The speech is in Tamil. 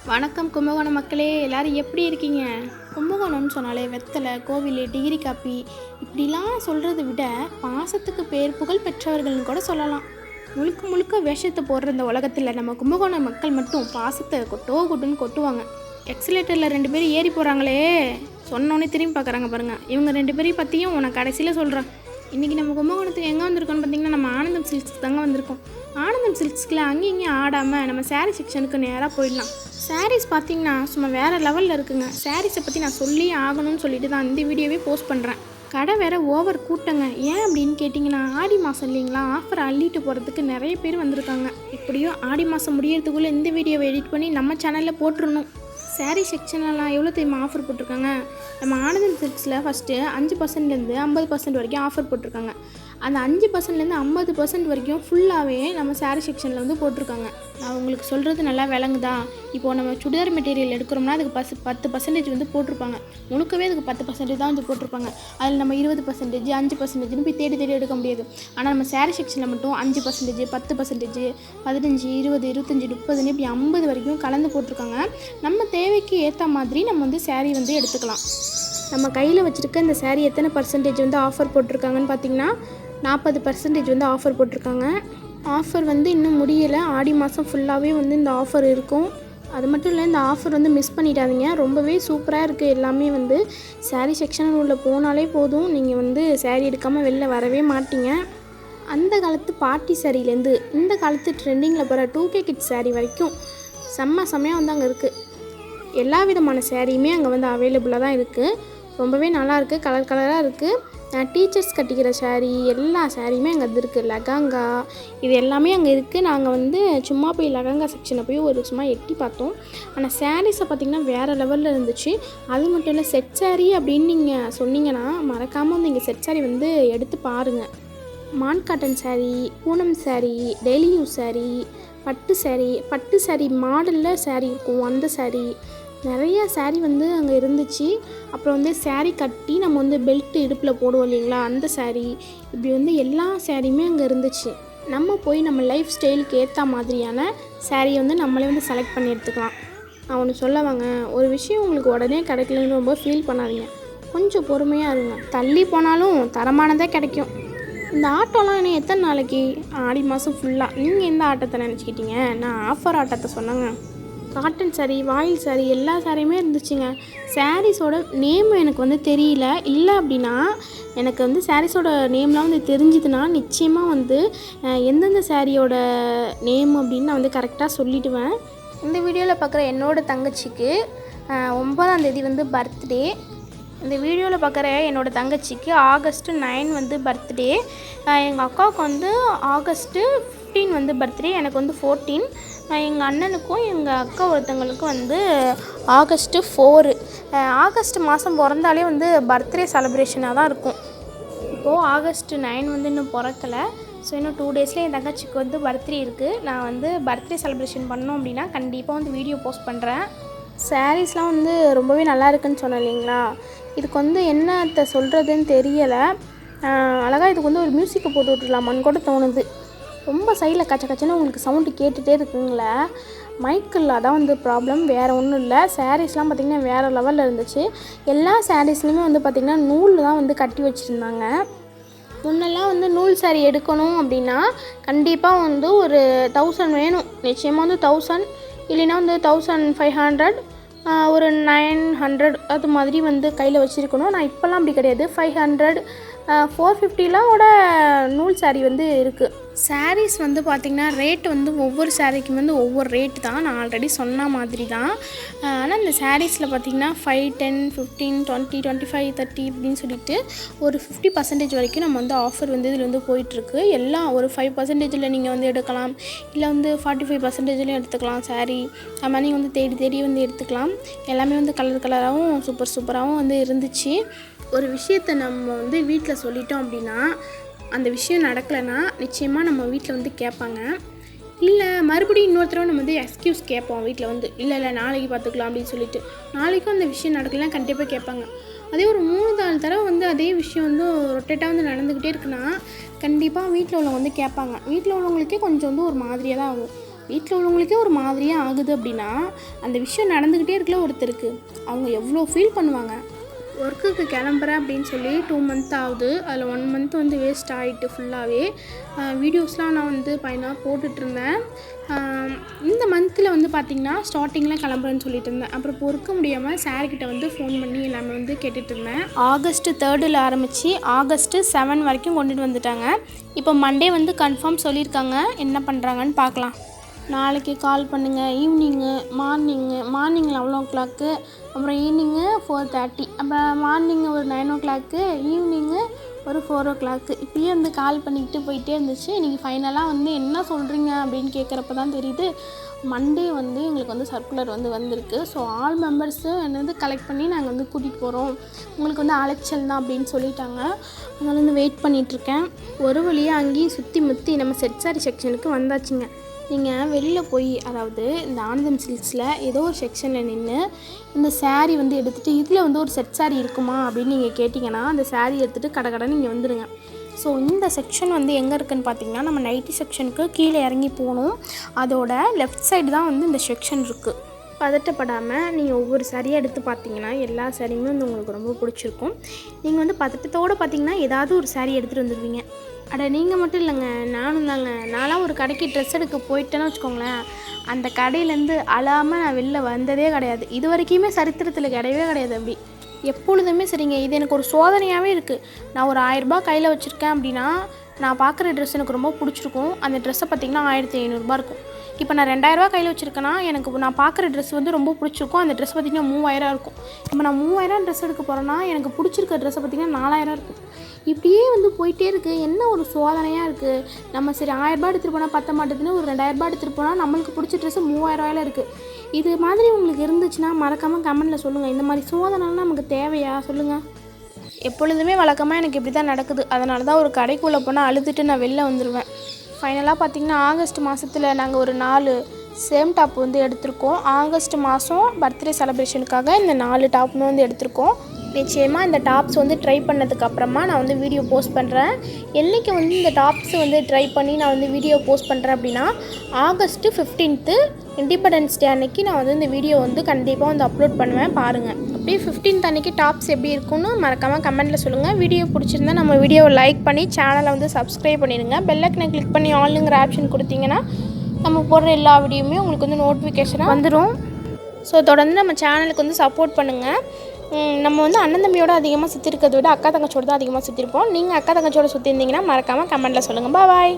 வணக்கம் கும்பகோணம் மக்களே, எல்லோரும் எப்படி இருக்கீங்க? கும்பகோணம்னு சொன்னாலே வெத்தலை, கோவில், டிகிரி காப்பி இப்படிலாம் சொல்கிறத விட பாசத்துக்கு பேர் புகழ் பெற்றவர்கள்னு கூட சொல்லலாம். முழுக்க முழுக்க வேஷத்தை போடுற இந்த உலகத்தில் நம்ம கும்பகோணம் மக்கள் மட்டும் பாசத்தை கொட்டுன்னு கொட்டுவாங்க. எக்ஸிலேட்டரில் 2 பேரும் ஏறி போகிறாங்களே, சொன்னோன்னே திரும்பி பார்க்குறாங்க பாருங்கள். இவங்க 2 பேரையும் பற்றியும் உனக்கு கடைசியில் சொல்கிறேன். இன்றைக்கி நம்ம கும்பகோணத்துக்கு எங்கே வந்திருக்கோன்னு பார்த்திங்கன்னா, நம்ம ஆனந்தம் சில்க்ஸ்க்கு தாங்க வந்திருக்கோம். ஆனந்தம் சில்க்ஸில் அங்கேயும் இங்கேயும் ஆடாமல் நம்ம சாரீ செக்ஷனுக்கு நேராக போயிடலாம். சாரீஸ் பார்த்திங்கன்னா சும்மா வேறு லெவலில் இருக்குங்க. சாரீஸை பற்றி நான் சொல்லி ஆகணும்னு சொல்லிட்டு தான் இந்த வீடியோவே போஸ்ட் பண்ணுறேன். கடை வேறு ஓவர் கூட்டங்க. ஏன் அப்படின்னு கேட்டிங்கன்னா, ஆடி மாதம் இல்லைங்களா, ஆஃபர் அள்ளிட்டு போகிறதுக்கு நிறைய பேர் வந்திருக்காங்க. எப்படியோ ஆடி மாதம் முடியறதுக்குள்ளே இந்த வீடியோவை எடிட் பண்ணி நம்ம சேனலில் போட்டுருணும். சாரீ செக்ஷன்லாம் எவ்வளோ தெரியுமா ஆஃபர் போட்டிருக்காங்க? நம்ம ஆனந்தம் சில்க்ஸில் ஃபஸ்ட்டு 5% 50% வரைக்கும் ஆஃபர் போட்டிருக்காங்க. அந்த 5% 50% வரைக்கும் ஃபுல்லாகவே நம்ம சாரீ செக்ஷனில் வந்து போட்டிருக்காங்க. நான் உங்களுக்கு சொல்கிறது நல்லா விளங்குதா? இப்போது நம்ம சுடிதார் மெட்டீரியல் எடுக்கிறோம்னா அதுக்கு 10% வந்து போட்டிருப்பாங்க. முழுக்கவே அதுக்கு 10% தான் வந்து போட்டிருப்பாங்க. அதில் நம்ம 20%, 5%ன்னு போய் தேடி எடுக்க முடியாது. ஆனால் நம்ம சாரீ செக்ஷனில் மட்டும் 5%, 10%, 15, 20, 25, 30ன்னு இப்படி 50 வரைக்கும் கலந்து போட்டிருக்காங்க. நம்ம தேவைக்கு ஏற்ற மாதிரி நம்ம வந்து சாரீ வந்து எடுத்துக்கலாம். நம்ம கையில் வச்சுருக்க இந்த சாரீ எத்தனை பர்சன்டேஜ் வந்து ஆஃபர் போட்டிருக்காங்கன்னு பார்த்திங்கன்னா 40% வந்து ஆஃபர் போட்டிருக்காங்க. ஆஃபர் வந்து இன்னும் முடியலை. ஆடி மாதம் ஃபுல்லாகவே வந்து இந்த ஆஃபர் இருக்கும். அது மட்டும் இல்லை, இந்த ஆஃபர் வந்து மிஸ் பண்ணிடாதீங்க. ரொம்பவே சூப்பராக இருக்குது. எல்லாமே வந்து சாரீ செக்ஷன் உள்ள போனாலே போதும், நீங்கள் வந்து சாரீ எடுக்காமல் வெளில வரவே மாட்டீங்க. அந்த காலத்து பார்ட்டி சாரீலேருந்து இந்த காலத்து ட்ரெண்டிங்கில் போகிற 2K கிட்ஸ் சாரீ வரைக்கும் செம்மையாக வந்து அங்கே இருக்குது. எல்லா விதமான சாரியுமே அங்கே வந்து அவைலபிளாக தான் இருக்குது. ரொம்பவே நல்லாயிருக்கு. கலராக இருக்குது. டீச்சர்ஸ் கட்டிக்கிற சாரீ எல்லா சாரியுமே அங்கே இருக்குது. லெஹங்கா இது எல்லாமே அங்கே இருக்குது. நாங்கள் வந்து சும்மா போய் லெஹங்கா செக்ஷனை போய் ஒரு சும்மா எட்டி பார்த்தோம். ஆனால் சாரீஸை பார்த்திங்கன்னா வேறு லெவலில் இருந்துச்சு. அது மட்டும் இல்லை, செட் சாரீ அப்படின்னு நீங்கள் சொன்னீங்கன்னா மறக்காமல் வந்து இங்கே செட் சாரீ வந்து எடுத்து பாருங்கள். மான் cotton sari, Poonam sari, daily use sari, பட்டு சாரீ மாடலில் சாரீ இருக்கும், அந்த சாரீ நிறைய சாரீ வந்து அங்கே இருந்துச்சு. அப்புறம் வந்து சாரீ கட்டி நம்ம வந்து பெல்ட்டு இடுப்பில் போடுவோம் இல்லைங்களா, அந்த சாரீ இப்படி வந்து எல்லா சாரியுமே அங்கே இருந்துச்சு. நம்ம போய் நம்ம லைஃப் ஸ்டைலுக்கு ஏற்ற மாதிரியான சாரியை வந்து நம்மளே வந்து செலக்ட் பண்ணி எடுத்துக்கலாம். நான் ஒன்று சொல்ல வாங்க, ஒரு விஷயம் உங்களுக்கு உடனே கிடைக்கலன்னு ரொம்ப ஃபீல் பண்ணாதீங்க. கொஞ்சம் பொறுமையாக இருங்க. தள்ளி போனாலும் தரமானதாக கிடைக்கும். இந்த ஆட்டோலாம் இன்னும் எத்தனை நாளைக்கு? ஆடி மாதம் ஃபுல்லாக. நீங்கள் எந்த ஆட்டத்தை நினச்சிக்கிட்டீங்க? நான் ஆஃபர் ஆட்டத்தை சொன்னேங்க. காட்டன் சாரீ, வாயில் சாரீ எல்லா சாரியுமே இருந்துச்சுங்க. சாரீஸோட நேம் எனக்கு வந்து தெரியல. இல்லை அப்படின்னா எனக்கு வந்து சாரீஸோட நேம்லாம் வந்து தெரிஞ்சுதுன்னா நிச்சயமாக வந்து எந்தெந்த சாரியோட நேம் அப்படின்னு நான் வந்து கரெக்டாக சொல்லிவிடுவேன். இந்த வீடியோவில் பார்க்குற என்னோடய தங்கச்சிக்கு 9ஆம் தேதி வந்து பர்த்டே. இந்த வீடியோவில் பார்க்குற என்னோடய தங்கச்சிக்கு ஆகஸ்ட்டு 9 வந்து பர்த்டே. எங்கள் அக்காவுக்கு வந்து ஆகஸ்ட்டு 15 வந்து பர்த்டே. எனக்கு வந்து 14. எங்கள் அண்ணனுக்கும் எங்கள் அக்கா ஒருத்தவங்களுக்கும் வந்து ஆகஸ்ட்டு 4. ஆகஸ்ட் மாதம் பிறந்தாலே வந்து பர்த்டே செலிப்ரேஷனாக தான் இருக்கும். இப்போது ஆகஸ்ட்டு 9 வந்து இன்னும் பிறக்கலை. ஸோ இன்னும் 2 டேஸில் என் தங்கச்சிக்கு வந்து பர்த்டே இருக்குது. நான் வந்து பர்த்டே செலிப்ரேஷன் பண்ணோம் அப்படின்னா கண்டிப்பாக வந்து வீடியோ போஸ்ட் பண்ணுறேன். சாரீஸ்லாம் வந்து ரொம்பவே நல்லா இருக்குன்னு சொன்னேன் இல்லைங்களா, இதுக்கு வந்து என்னத்தை சொல்கிறதுன்னு தெரியலை. அழகாக இதுக்கு வந்து ஒரு மியூசிக்கை போட்டு விட்டுலாமான்னு கூட தோணுது. ரொம்ப சைடில் கச்சன்னு உங்களுக்கு சவுண்டு கேட்டுகிட்டே இருக்குங்களே. மைக்கில் அதான் வந்து ப்ராப்ளம், வேறு ஒன்றும் இல்லை. சாரீஸ்லாம் பார்த்திங்கன்னா வேறு லெவலில் இருந்துச்சு. எல்லா சாரீஸ்லையுமே வந்து பார்த்திங்கன்னா நூல் தான் வந்து கட்டி வச்சுருந்தாங்க. முன்னெல்லாம் வந்து நூல் சாரீ எடுக்கணும் அப்படின்னா கண்டிப்பாக வந்து ஒரு 1000 வேணும். நிச்சயமாக வந்து 1000 இல்லைன்னா வந்து 1500, ஒரு 900 அது மாதிரி வந்து கையில் வச்சுருக்கணும். நான் இப்போல்லாம் அப்படி கிடையாது. 500, 450லாவோட நூல் சாரீ வந்து இருக்குது. சாரீஸ் வந்து பார்த்திங்கன்னா ரேட் வந்து ஒவ்வொரு சாரீக்கும் வந்து ஒவ்வொரு ரேட்டு தான். நான் ஆல்ரெடி சொன்ன மாதிரி தான். ஆனால் இந்த சாரீஸில் பார்த்திங்கன்னா 5, 10, 15, 20, 25, 30 இப்படின்னு சொல்லிட்டு ஒரு 50% வரைக்கும் நம்ம வந்து ஆஃபர் வந்து இதில் வந்து போயிட்டுருக்கு. எல்லாம் ஒரு 5%ல் நீங்கள் வந்து எடுக்கலாம், இல்லை வந்து 45%லையும் எடுத்துக்கலாம். சாரீ அது மாதிரி நீங்கள் வந்து தேடி வந்து எடுத்துக்கலாம். எல்லாமே வந்து கலராகவும் சூப்பராகவும் வந்து இருந்துச்சு. ஒரு விஷயத்தை நம்ம வந்து வீட்டில் சொல்லிட்டோம் அப்படின்னா அந்த விஷயம் நடக்கலைன்னா நிச்சயமாக நம்ம வீட்டில் வந்து கேட்பாங்க. இல்லை மறுபடியும் இன்னொரு தடவை நம்ம வந்து எக்ஸ்கியூஸ் கேட்போம் வீட்டில் வந்து, இல்லை நாளைக்கு பார்த்துக்கலாம் அப்படின்னு சொல்லிட்டு. நாளைக்கும் அந்த விஷயம் நடக்கலாம் கண்டிப்பாக கேட்பாங்க. அதே ஒரு 3-4 தடவை வந்து அதே விஷயம் வந்து ரொட்டேட்டாக வந்து நடந்துக்கிட்டே இருக்குன்னா கண்டிப்பாக வீட்டில் உள்ளவங்க வந்து கேட்பாங்க. வீட்டில் உள்ளவங்களுக்கே கொஞ்சம் வந்து ஒரு மாதிரியாக தான் ஆகும். வீட்டில் உள்ளவங்களுக்கே ஒரு மாதிரியாக ஆகுது அப்படின்னா அந்த விஷயம் நடந்துக்கிட்டே இருக்கல ஒருத்தருக்கு, அவங்க எவ்வளோ ஃபீல் பண்ணுவாங்க. ஒர்க்குக்கு கிளம்புறேன் அப்படின்னு சொல்லி 2 மந்த் ஆகுது. அதில் 1 மந்த் வந்து வேஸ்ட் ஆகிட்டு ஃபுல்லாகவே. வீடியோஸ்லாம் நான் வந்து பையனாக போட்டுட்ருந்தேன். இந்த மந்தில் வந்து பார்த்திங்கன்னா ஸ்டார்டிங்கில் கிளம்புறேன்னு சொல்லிட்டு இருந்தேன். அப்புறம் பொறுக்க முடியாமல் சார்கிட்ட வந்து ஃபோன் பண்ணி எல்லாமே வந்து கேட்டுட்ருந்தேன். ஆகஸ்ட் 3 ஆரம்பித்து ஆகஸ்ட் 7 வரைக்கும் கொண்டுட்டு வந்துட்டாங்க. இப்போ மண்டே வந்து கன்ஃபார்ம் சொல்லியிருக்காங்க. என்ன பண்ணுறாங்கன்னு பார்க்கலாம். நாளைக்கு கால் பண்ணுங்கள், ஈவினிங்கு, மார்னிங்கில் 11 o'clock, அப்புறம் ஈவினிங்கு 4:30, அப்புறம் மார்னிங்கு ஒரு 9 o'clock, ஈவினிங்கு ஒரு 4 o'clock. இப்படியே வந்து கால் பண்ணிக்கிட்டு போயிட்டே இருந்துச்சு. நீங்கள் ஃபைனலாக வந்து என்ன சொல்கிறீங்க அப்படின்னு கேட்குறப்ப தான் தெரியுது, மண்டே வந்து எங்களுக்கு வந்து சர்க்குலர் வந்து வந்திருக்கு. ஸோ ஆல் மெம்பர்ஸும் என்னது கலெக்ட் பண்ணி நாங்கள் வந்து கூட்டிகிட்டு போகிறோம், உங்களுக்கு வந்து அலைச்சல் தான் அப்படின்னு சொல்லிட்டாங்க. அதனால் வந்து வெயிட் பண்ணிகிட்ருக்கேன். ஒரு வழியாக அங்கேயும் சுற்றி முற்றி நம்ம செட் சாரி செக்ஷனுக்கு வந்தாச்சுங்க. நீங்கள் வெளியில் போய், அதாவது இந்த ஆனந்தம் சில்க்ஸில் ஏதோ ஒரு செக்ஷனில் நின்று இந்த சாரீ வந்து எடுத்துகிட்டு இதில் வந்து ஒரு செட் சாரீ இருக்குமா அப்படின்னு நீங்கள் கேட்டிங்கன்னா அந்த சாரீ எடுத்துகிட்டு கடை நீங்கள் வந்துடுங்க. ஸோ இந்த செக்ஷன் வந்து எங்கே இருக்குதுன்னு பார்த்தீங்கன்னா நம்ம நைட்டி செக்ஷனுக்கு கீழே இறங்கி போகணும். அதோட லெஃப்ட் சைடு தான் வந்து இந்த செக்ஷன் இருக்குது. பதட்டப்படாமல் நீங்கள் ஒவ்வொரு சாரியாக எடுத்து பார்த்தீங்கன்னா எல்லா சாரியுமே வந்து உங்களுக்கு ரொம்ப பிடிச்சிருக்கும். நீங்கள் வந்து பதட்டத்தோடு பார்த்தீங்கன்னா ஏதாவது ஒரு சாரீ எடுத்துகிட்டு வந்துடுவீங்க. அட நீங்கள் மட்டும் இல்லைங்க, நானும் தாங்க. நான்லாம் ஒரு கடைக்கு ட்ரெஸ் எடுக்க போயிட்டேன்னு வச்சுக்கோங்களேன், அந்த கடையிலேருந்து அழாமல் நான் வெளில வந்ததே கிடையாது. இது வரைக்குமே சரித்திரத்தில் கிடையவே கிடையாது. அப்படி எப்பொழுதுமே சரிங்க. இது எனக்கு ஒரு சோதனையாகவே இருக்குது. நான் ஒரு 1000 ரூபாய் கையில் வச்சுருக்கேன் அப்படின்னா நான் பார்க்குற ட்ரெஸ் எனக்கு ரொம்ப பிடிச்சிருக்கும். அந்த ட்ரெஸ்ஸை பார்த்திங்கன்னா 1500 இருக்கும். இப்போ நான் 2000 ரூபாய் கையில் வச்சுருக்கேன்னா எனக்கு நான் பார்க்குற ட்ரெஸ் வந்து ரொம்ப பிடிச்சிருக்கும். அந்த ட்ரெஸ் பார்த்திங்கன்னா 3000 இருக்கும். இப்போ நான் 3000 ட்ரெஸ் எடுக்க போகிறேன்னா எனக்கு பிடிச்சிருக்க ட்ரெஸ்ஸை பார்த்திங்கன்னா 4000 இருக்கும். இப்படியே வந்து போயிட்டே இருக்குது. என்ன ஒரு சோதனையாக இருக்குது. நம்ம சரி 1000 ரூபாய் எடுத்துகிட்டு போனால் பத்த மாட்டேதுன்னு ஒரு 2000 ரூபாய் எடுத்துகிட்டு போனால் நம்மளுக்கு பிடிச்ச ட்ரெஸ்ஸு 3000 ரூபாயில் இருக்குது. இது மாதிரி உங்களுக்கு இருந்துச்சுன்னா மறக்காமல் கமெண்ட்டில் சொல்லுங்கள். இந்த மாதிரி சோதனைலாம் நமக்கு தேவையா சொல்லுங்கள். எப்பொழுதுமே வழக்கமாக எனக்கு இப்படி தான் நடக்குது. அதனால தான் ஒரு கடைக்குள்ளே போனால் அழுதுட்டு நான் வெளில வந்துடுவேன். ஃபைனலாக பார்த்திங்கன்னா ஆகஸ்ட் மாதத்தில் நாங்கள் ஒரு 4 சேம் டாப் வந்து எடுத்திருக்கோம். ஆகஸ்ட் மாதம் பர்த்டே செலிப்ரேஷனுக்காக இந்த 4 டாப்புமே வந்து எடுத்திருக்கோம். நிச்சயமாக இந்த டாப்ஸ் வந்து ட்ரை பண்ணதுக்கப்புறமா நான் வந்து வீடியோ போஸ்ட் பண்ணுறேன். என்றைக்கு வந்து இந்த டாப்ஸ் வந்து ட்ரை பண்ணி நான் வந்து வீடியோ போஸ்ட் பண்ணுறேன் அப்படின்னா ஆகஸ்ட் 15 இண்டிபெண்டன்ஸ் டே அன்னைக்கு நான் வந்து இந்த வீடியோ வந்து கண்டிப்பாக வந்து அப்லோட் பண்ணுவேன். பாருங்கள். அப்படியே 15 அன்னைக்கு டாப்ஸ் எப்படி இருக்குன்னு மறக்காமல் கமெண்ட்டில் சொல்லுங்கள். வீடியோ பிடிச்சிருந்தா நம்ம வீடியோவை லைக் பண்ணி சேனலை வந்து சப்ஸ்கிரைப் பண்ணிடுங்க. பெல் ஐக்கனை கிளிக் பண்ணி ஆல்ங்கிற ஆப்ஷன் கொடுத்தீங்கன்னா நம்ம போடுற எல்லா வீடியோவுமே உங்களுக்கு வந்து நோட்டிஃபிகேஷனாக வந்துடும். ஸோ தொடர்ந்து நம்ம சேனலுக்கு வந்து சப்போர்ட் பண்ணுங்கள். நம்ம வந்து அண்ணன் தம்பியோட அதிகமாக சுற்றிருக்கிறத விட அக்கா தங்கச்சியோட தான் அதிகமாக சுற்றிருப்போம். நீங்கள் அக்கா தங்கச்சியோட சுற்றிருந்தீங்கன்னா மறக்காமல் கமெண்ட்டில் சொல்லுங்கள். பாய்.